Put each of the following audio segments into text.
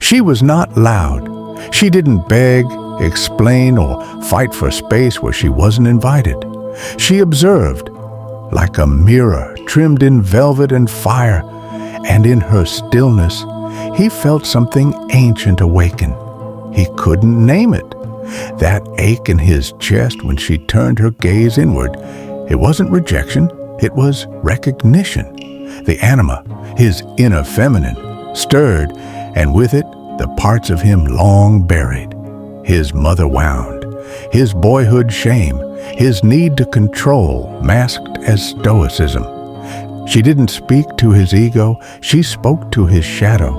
She was not loud. She didn't beg, explain, or fight for space where she wasn't invited. She observed, like a mirror trimmed in velvet and fire, and in her stillness, he felt something ancient awaken. He couldn't name it. That ache in his chest when she turned her gaze inward, it wasn't rejection, it was recognition. The anima, his inner feminine, stirred, and with it, the parts of him long buried. His mother wound, his boyhood shame, his need to control masked as stoicism. She didn't speak to his ego, she spoke to his shadow.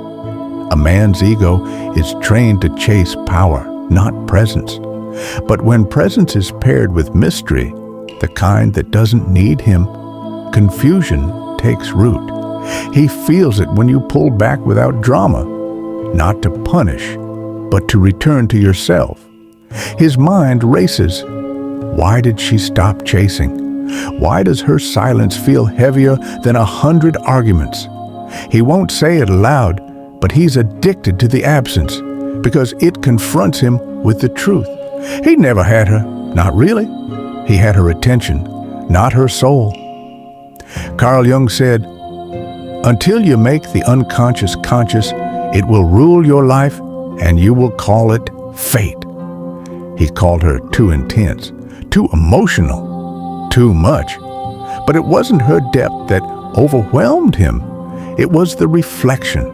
A man's ego is trained to chase power, not presence. But when presence is paired with mystery, the kind that doesn't need him, confusion takes root. He feels it when you pull back without drama, not to punish, but to return to yourself. His mind races. Why did she stop chasing? Why does her silence feel heavier than 100 arguments? He won't say it aloud, but he's addicted to the absence because it confronts him with the truth. He never had her, not really. He had her attention, not her soul. Carl Jung said, "Until you make the unconscious conscious, it will rule your life and you will call it fate." He called her too intense, too emotional, too much. But it wasn't her depth that overwhelmed him. It was the reflection.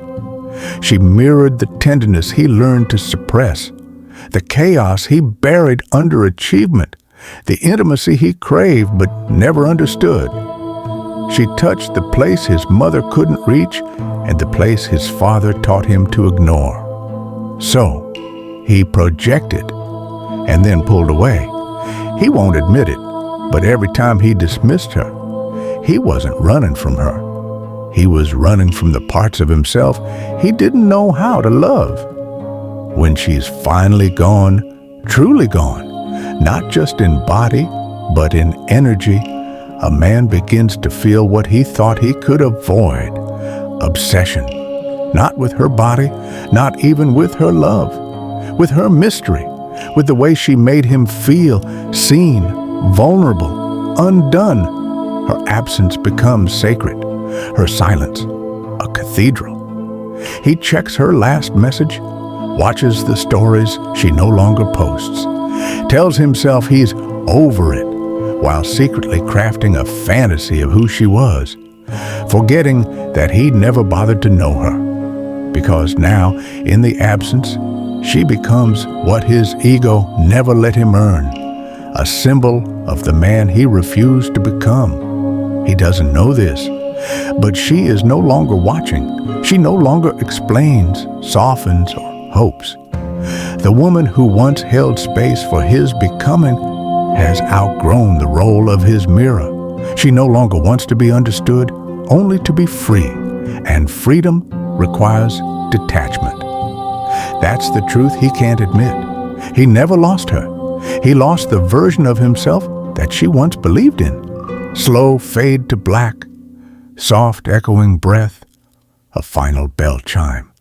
She mirrored the tenderness he learned to suppress, the chaos he buried under achievement, the intimacy he craved but never understood. She touched the place his mother couldn't reach and the place his father taught him to ignore. So, he projected and then pulled away. He won't admit it, but every time he dismissed her, he wasn't running from her. He was running from the parts of himself he didn't know how to love. When she's finally gone, truly gone, not just in body, but in energy, a man begins to feel what he thought he could avoid: obsession. Not with her body, not even with her love, with her mystery, with the way she made him feel, seen, vulnerable, undone. Her absence becomes sacred, her silence a cathedral. He checks her last message, watches the stories she no longer posts, tells himself he's over it, while secretly crafting a fantasy of who she was, forgetting that he never bothered to know her. Because now, in the absence, she becomes what his ego never let him earn, a symbol of the man he refused to become. He doesn't know this, but she is no longer watching. She no longer explains, softens, or hopes. The woman who once held space for his becoming has outgrown the role of his mirror. She no longer wants to be understood, only to be free, and freedom requires detachment. That's the truth he can't admit. He never lost her. He lost the version of himself that she once believed in. Slow fade to black, soft echoing breath, a final bell chime.